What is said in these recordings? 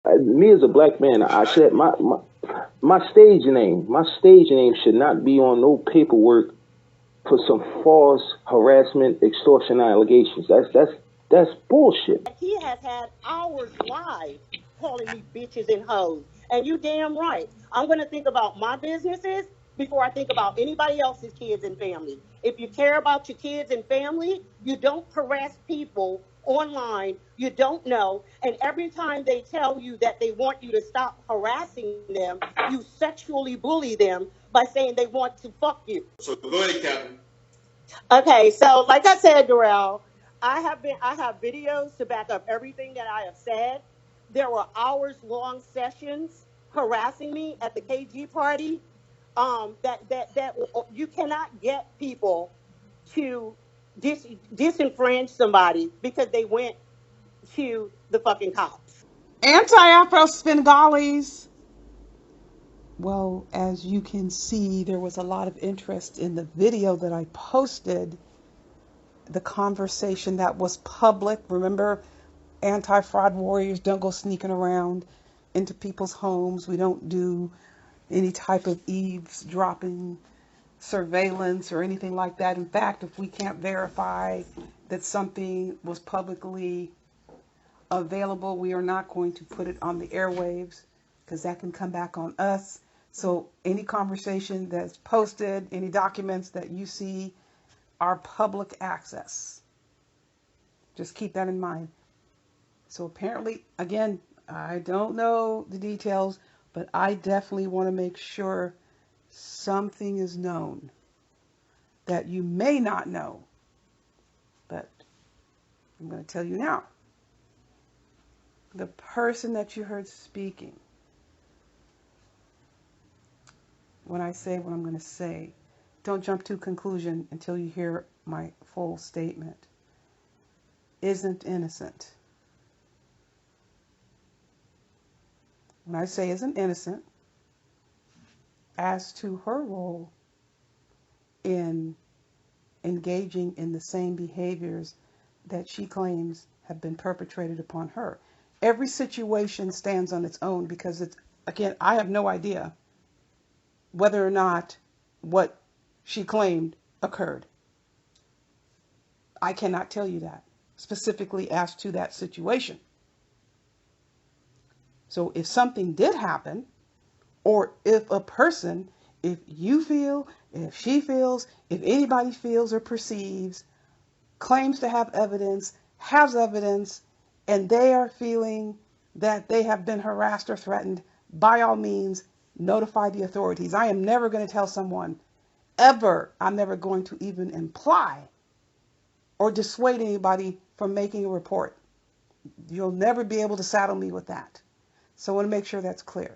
Me as a black man, I said my stage name should not be on no paperwork for some false harassment, extortion allegations. That's bullshit. He has had hours live calling me bitches and hoes. And you damn right. I'm going to think about my businesses before I think about anybody else's kids and family. If you care about your kids and family, you don't harass people online you don't know. And every time they tell you that they want you to stop harassing them, you sexually bully them by saying they want to fuck you. So go ahead, Captain. Okay, so like I said, Darrell, I have videos to back up everything that I have said. There were hours long sessions harassing me at the KG party. That you cannot get people to disenfranchise somebody because they went to the fucking cops. Anti-Afro Spengalis. Well, as you can see, there was a lot of interest in the video that I posted, the conversation that was public. Remember, anti-fraud warriors don't go sneaking around into people's homes. We don't do any type of eavesdropping, surveillance, or anything like that. In fact, if we can't verify that something was publicly available, we are not going to put it on the airwaves because that can come back on us. So any conversation that's posted, any documents that you see are public access. Just keep that in mind. So apparently, again, I don't know the details, but I definitely want to make sure something is known that you may not know. But I'm going to tell you now. The person that you heard speaking, when I say what I'm going to say, don't jump to conclusion until you hear my full statement, isn't innocent. When I say isn't innocent, as to her role in engaging in the same behaviors that she claims have been perpetrated upon her. Every situation stands on its own because it's, again, I have no idea whether or not what she claimed occurred. I cannot tell you that specifically as to that situation. So if something did happen, or if a person, if you feel, if she feels, if anybody feels or perceives, claims to have evidence, has evidence, and they are feeling that they have been harassed or threatened, by all means, notify the authorities. I am never going to tell someone, ever, I'm never going to even imply or dissuade anybody from making a report. You'll never be able to saddle me with that. So I want to make sure that's clear.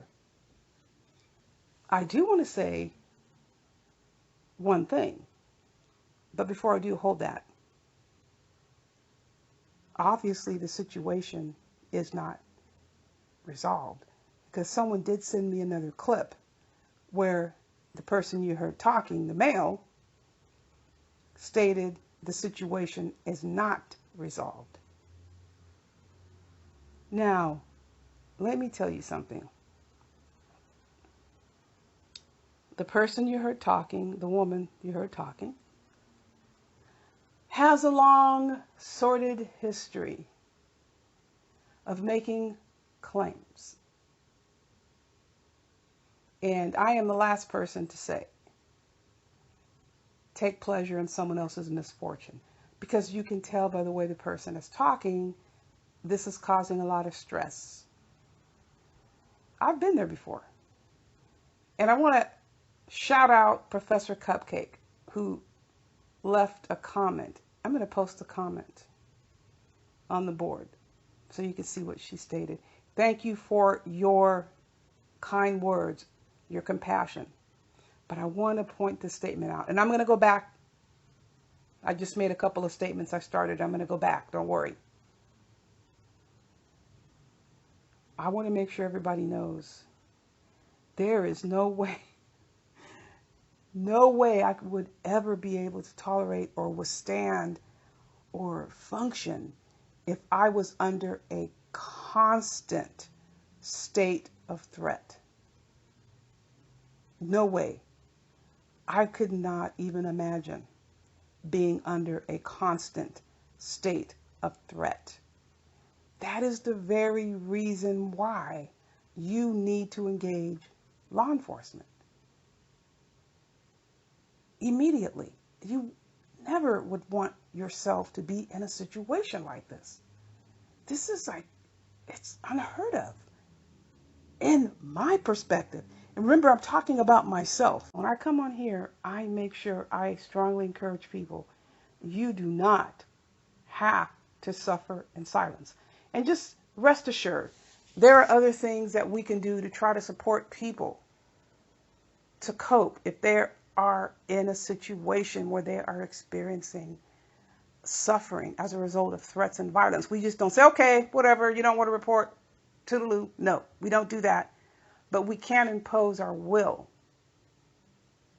I do want to say one thing, but before I do, hold that. Obviously, the situation is not resolved because someone did send me another clip where the person you heard talking, the male, stated the situation is not resolved. Now, let me tell you something. The person you heard talking, the woman you heard talking, has a long, sordid history of making claims. And I am the last person to say, take pleasure in someone else's misfortune. Because you can tell by the way the person is talking, this is causing a lot of stress. I've been there before. And I want to shout out Professor Cupcake, who left a comment. I'm going to post a comment on the board so you can see what she stated. Thank you for your kind words, your compassion. But I want to point this statement out. And I'm going to go back. I just made a couple of statements I started. I'm going to go back. Don't worry. I want to make sure everybody knows there is no way I would ever be able to tolerate or withstand or function if I was under a constant state of threat. No way. I could not even imagine being under a constant state of threat. That is the very reason why you need to engage law enforcement immediately. You never would want yourself to be in a situation like this. This is like, it's unheard of in my perspective. And remember, I'm talking about myself. When I come on here, I make sure I strongly encourage people, you do not have to suffer in silence. And just rest assured, there are other things that we can do to try to support people to cope if they are in a situation where they are experiencing suffering as a result of threats and violence. We just don't say, okay, whatever, you don't want to report, toodaloo. No, we don't do that. But we can impose our will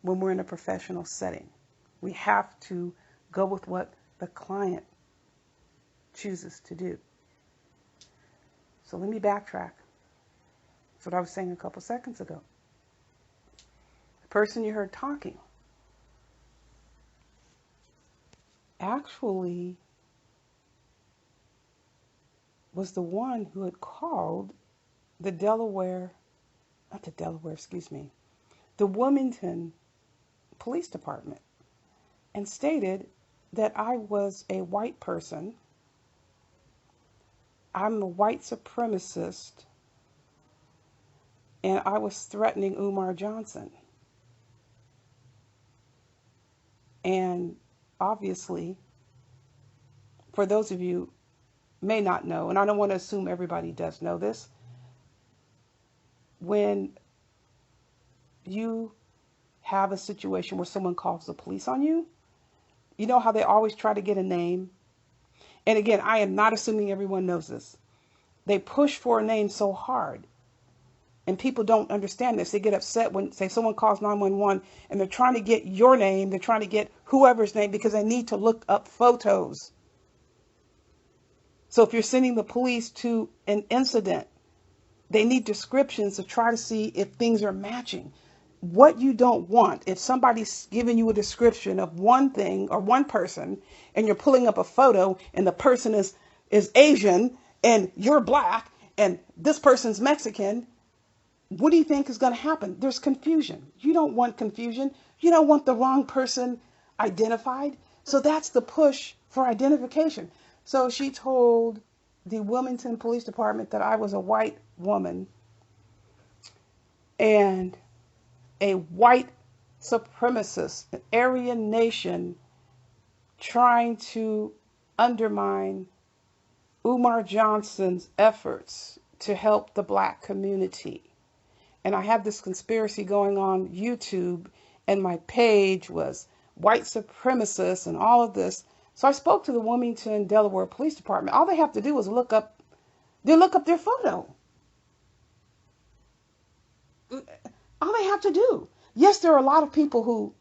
when we're in a professional setting. We have to go with what the client chooses to do. So let me backtrack. That's what I was saying a couple seconds ago. The person you heard talking actually was the one who had called the the Wilmington Police Department and stated that I was a white person, I'm a white supremacist, and I was threatening Umar Johnson. And obviously, for those of you may not know, and I don't want to assume everybody does know this, when you have a situation where someone calls the police on you, you know how they always try to get a name? And again, I am not assuming everyone knows this. They push for a name so hard. And people don't understand this. They get upset when, say, someone calls 911 and they're trying to get your name, they're trying to get whoever's name because they need to look up photos. So if you're sending the police to an incident, they need descriptions to try to see if things are matching. What you don't want, if somebody's giving you a description of one thing or one person and you're pulling up a photo and the person is Asian and you're black and this person's Mexican, what do you think is going to happen? There's confusion. You don't want confusion. You don't want the wrong person identified. So that's the push for identification. So she told the Wilmington Police Department that I was a white woman and a white supremacist, an Aryan nation trying to undermine Umar Johnson's efforts to help the black community. And I had this conspiracy going on YouTube, and my page was white supremacists and all of this. So I spoke to the Wilmington, Delaware Police Department. All they have to do is look up their photo. All they have to do. Yes, there are a lot of people who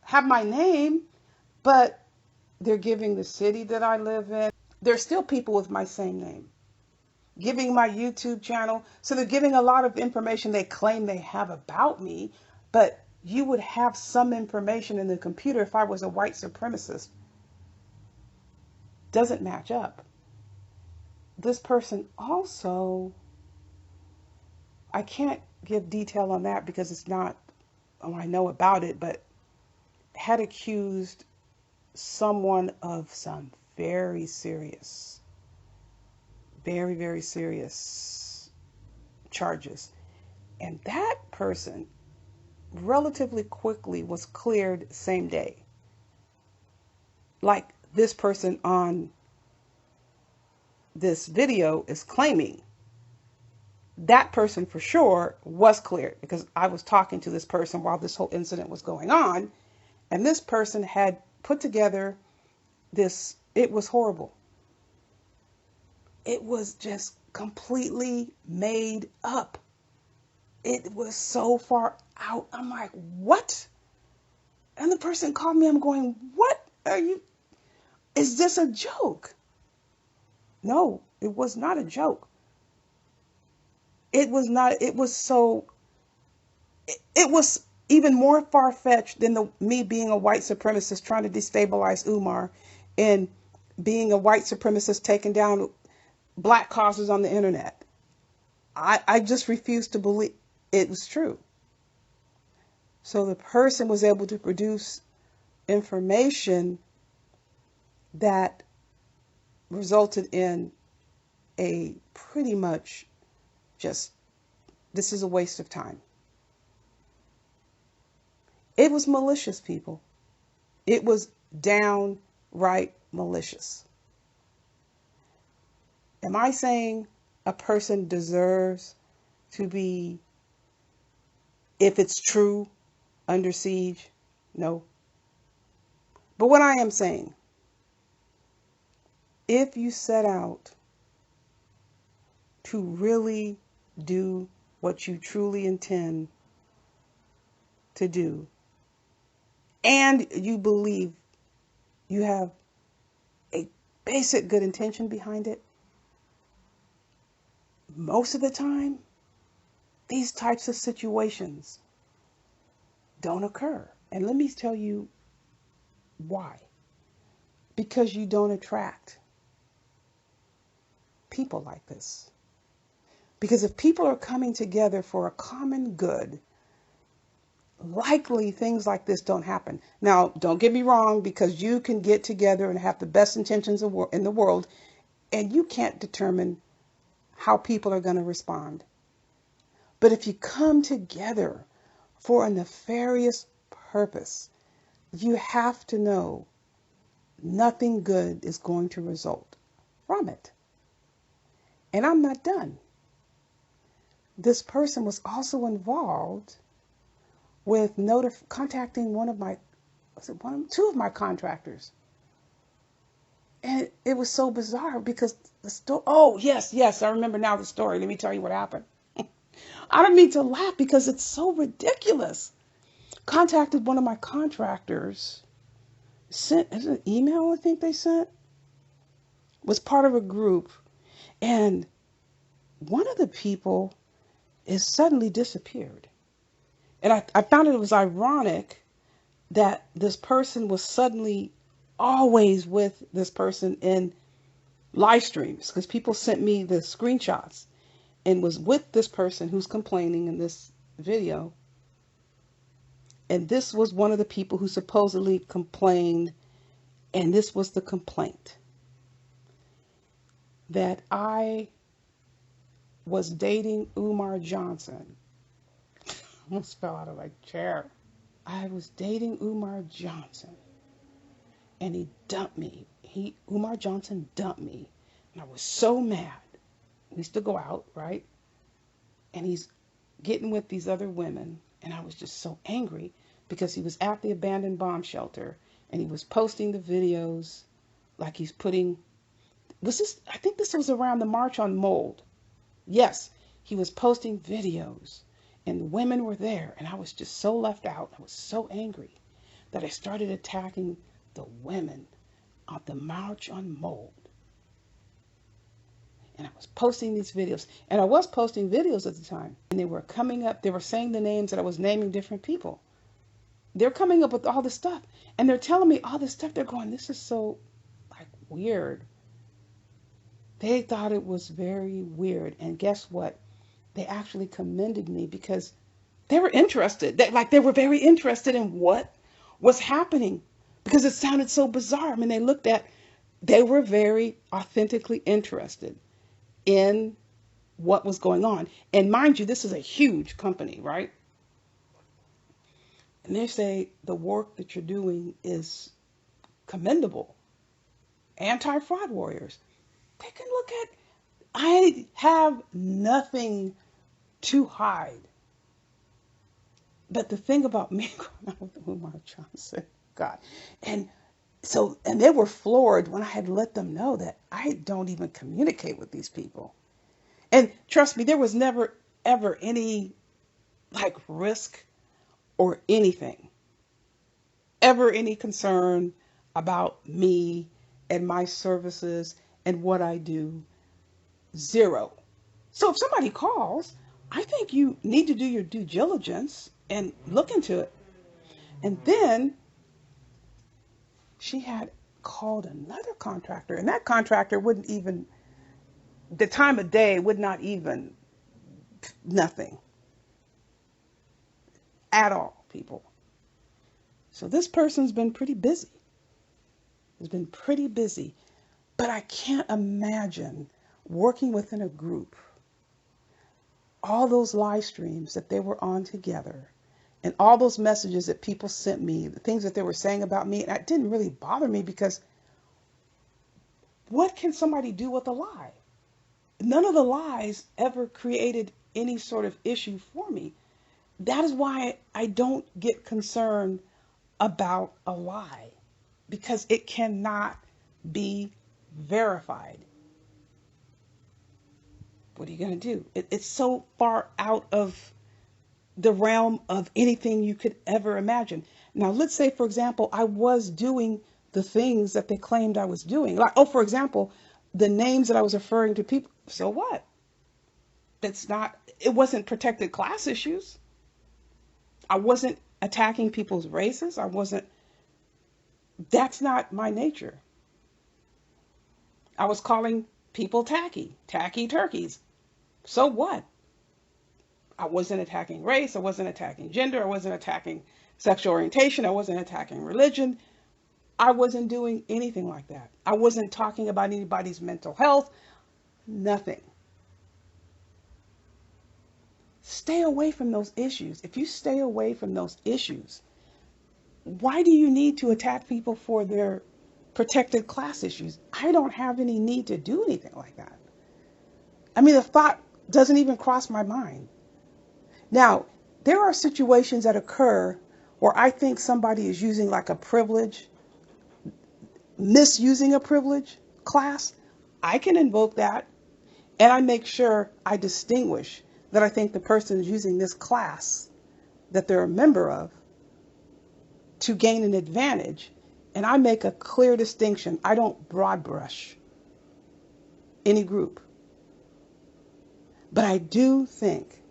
have my name, but they're giving the city that I live in. There's still people with my same name giving my YouTube channel. So they're giving a lot of information they claim they have about me, but you would have some information in the computer if I was a white supremacist. Doesn't match up. This person also, I can't give detail on that because it's not, I know about it, but had accused someone of some very serious charges. And that person relatively quickly was cleared same day. Like this person on this video is claiming. That person for sure was cleared because I was talking to this person while this whole incident was going on. And this person had put together this, it was horrible. It was just completely made up. It was so far out. I'm like, what? And the person called me. I'm going, what are you? Is this a joke? No, it was not a joke. it was not, it was so, it was even more far-fetched than me being a white supremacist trying to destabilize Umar, and being a white supremacist taking down black causes on the internet. I just refused to believe it was true. So the person was able to produce information that resulted in a pretty much just, this is a waste of time. It was malicious, people. It was downright malicious. Am I saying a person deserves to be, if it's true, under siege? No. But what I am saying, if you set out to really do what you truly intend to do, and you believe you have a basic good intention behind it, most of the time, these types of situations don't occur. And let me tell you why. Because you don't attract people like this. Because if people are coming together for a common good, likely things like this don't happen. Now, don't get me wrong, because you can get together and have the best intentions in the world, and you can't determine how people are going to respond. But if you come together for a nefarious purpose, you have to know nothing good is going to result from it. And I'm not done. This person was also involved with contacting two of my contractors. And it was so bizarre because oh, yes, I remember now the story. Let me tell you what happened. I don't mean to laugh because it's so ridiculous. Contacted one of my contractors, sent an email, I think they sent, was part of a group, and one of the people is suddenly disappeared. And I found it was ironic that this person was suddenly always with this person in live streams, because people sent me the screenshots and was with this person who's complaining in this video. And this was one of the people who supposedly complained, and this was the complaint: that I was dating Umar Johnson. I almost fell out of my chair. I was dating Umar Johnson, and he dumped me. Umar Johnson dumped me, and I was so mad. We used to go out, right? And he's getting with these other women, and I was just so angry because he was at the abandoned bomb shelter, and he was posting the videos, like he's putting. I think this was around the March on Mold. Yes, he was posting videos, and the women were there, and I was just so left out. I was so angry that I started attacking the women on the March on Mold. And I was posting these videos, and I was posting videos at the time, and they were coming up, they were saying the names, that I was naming different people. They're coming up with all this stuff, and they're telling me all this stuff. They're going, this is so like weird. They thought it was very weird. And guess what? They actually commended me because they were interested. They were very interested in what was happening, because it sounded so bizarre. I mean, they were very authentically interested in what was going on. And mind you, this is a huge company, right? And they say the work that you're doing is commendable. Anti-fraud warriors. They can look at, I have nothing to hide. But the thing about me growing up with Umar Johnson, God, and they were floored when I had let them know that I don't even communicate with these people. And trust me, there was never, ever any like risk or anything, ever any concern about me and my services and what I do. Zero. So if somebody calls, I think you need to do your due diligence and look into it. And then she had called another contractor, and that contractor wouldn't even, the time of day would not even, nothing at all, people. So this person's been pretty busy. Has been pretty busy. But I can't imagine working within a group, all those live streams that they were on together, and all those messages that people sent me, the things that they were saying about me, and that didn't really bother me because what can somebody do with a lie? None of the lies ever created any sort of issue for me. That is why I don't get concerned about a lie, because it cannot be verified. What are you going to do? It's so far out of the realm of anything you could ever imagine. Now, let's say, for example, I was doing the things that they claimed I was doing. Like, oh, for example, the names that I was referring to people. So what? It wasn't protected class issues. I wasn't attacking people's races. That's not my nature. I was calling people tacky turkeys. So what? I wasn't attacking race. I wasn't attacking gender. I wasn't attacking sexual orientation. I wasn't attacking religion. I wasn't doing anything like that. I wasn't talking about anybody's mental health. Nothing. Stay away from those issues. If you stay away from those issues, why do you need to attack people for their protected class issues? I don't have any need to do anything like that. I mean, the thought doesn't even cross my mind. Now, there are situations that occur where I think somebody is using like a privilege, misusing a privilege class. I can invoke that, and I make sure I distinguish that I think the person is using this class that they're a member of to gain an advantage, and I make a clear distinction. I don't broad brush any group. But I do think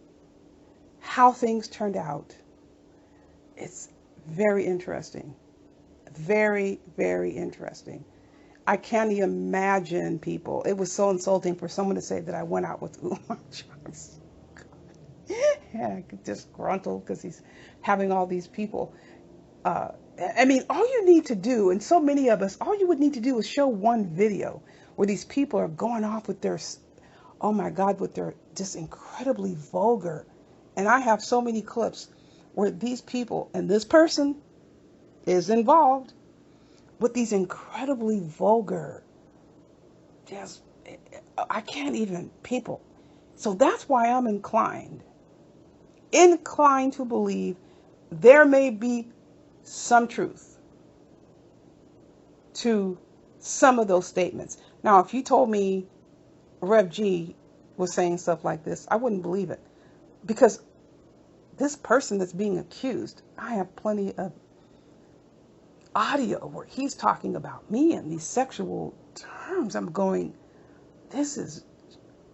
how things turned out, it's very interesting. Very, very interesting. I can't imagine people. It was so insulting for someone to say that I went out with Umar Johnson. Yeah, I could just gruntle because he's having all these people. I mean, all you need to do, and so many of us, all you would need to do is show one video where these people are going off with their, oh my God, with their just incredibly vulgar. And I have so many clips where these people, and this person is involved with these incredibly vulgar, just, I can't even, people. So that's why I'm inclined to believe there may be some truth to some of those statements. Now, if you told me Rev G was saying stuff like this, I wouldn't believe it. Because this person that's being accused, I have plenty of audio where he's talking about me in these sexual terms. I'm going, this is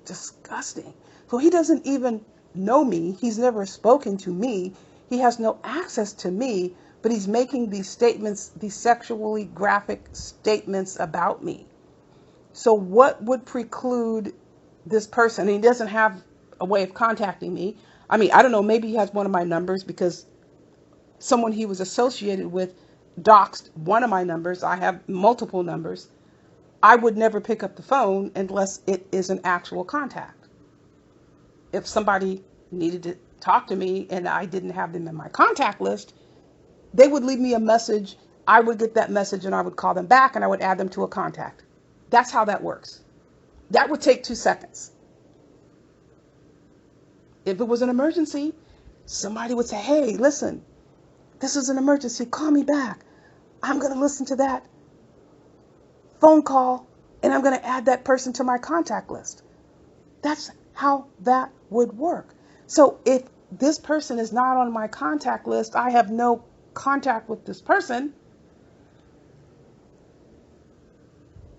disgusting. So he doesn't even know me. He's never spoken to me. He has no access to me, but he's making these statements, these sexually graphic statements about me. So what would preclude this person? And he doesn't have a way of contacting me. I mean, I don't know, maybe he has one of my numbers because someone he was associated with doxed one of my numbers. I have multiple numbers. I would never pick up the phone unless it is an actual contact. If somebody needed to talk to me and I didn't have them in my contact list, they would leave me a message. I would get that message and I would call them back and I would add them to a contact. That's how that works. That would take 2 seconds. If it was an emergency, somebody would say, hey, listen, this is an emergency. Call me back. I'm going to listen to that phone call and I'm going to add that person to my contact list. That's how that would work. So if this person is not on my contact list, I have no contact with this person,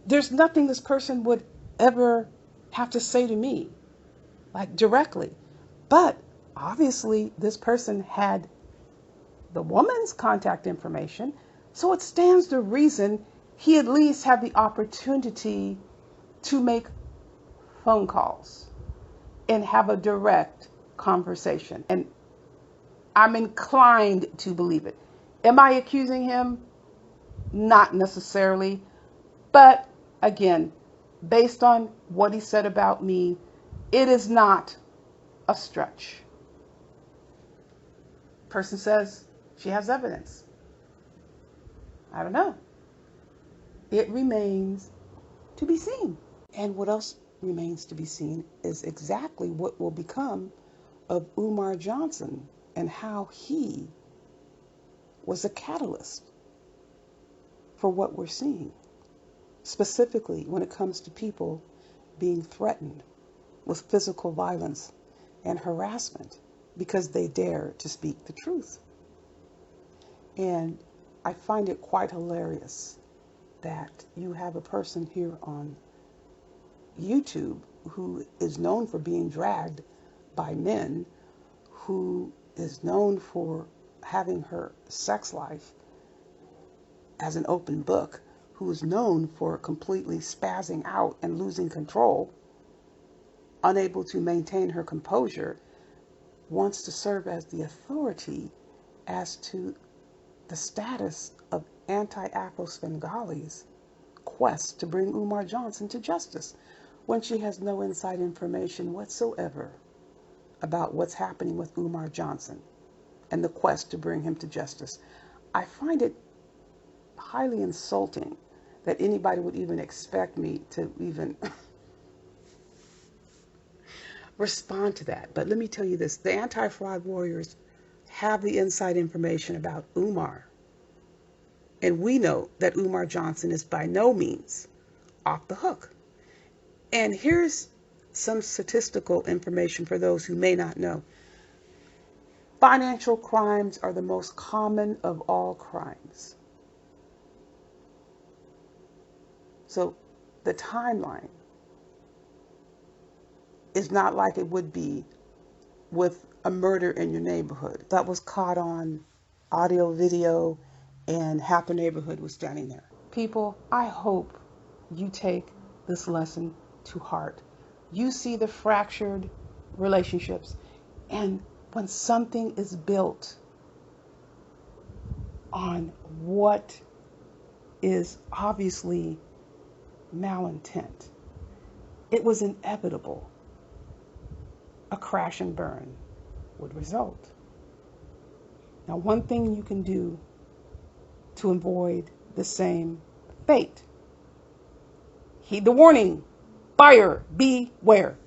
there's nothing this person would ever have to say to me, like directly. But obviously, this person had the woman's contact information, so it stands to reason he at least had the opportunity to make phone calls and have a direct conversation. And I'm inclined to believe it. Am I accusing him? Not necessarily. But again, based on what he said about me, it is not a stretch. Person says she has evidence. I don't know. It remains to be seen. And what else remains to be seen is exactly what will become of Umar Johnson and how he was a catalyst for what we're seeing, specifically when it comes to people being threatened with physical violence and harassment because they dare to speak the truth. And I find it quite hilarious that you have a person here on YouTube who is known for being dragged by men, who is known for having her sex life as an open book, who is known for completely spazzing out and losing control, unable to maintain her composure, wants to serve as the authority as to the status of anti-Afro Svengali's quest to bring Umar Johnson to justice, when she has no inside information whatsoever about what's happening with Umar Johnson and the quest to bring him to justice. I find it highly insulting that anybody would even expect me to even respond to that. But let me tell you this, the anti-fraud warriors have the inside information about Umar. And we know that Umar Johnson is by no means off the hook. And here's some statistical information for those who may not know. Financial crimes are the most common of all crimes. So the timeline is not like it would be with a murder in your neighborhood that was caught on audio, video, and half the neighborhood was standing there. People, I hope you take this lesson to heart. You see the fractured relationships, and when something is built on what is obviously malintent, it was inevitable a crash and burn would result. Now, one thing you can do to avoid the same fate: heed the warning, buyer beware.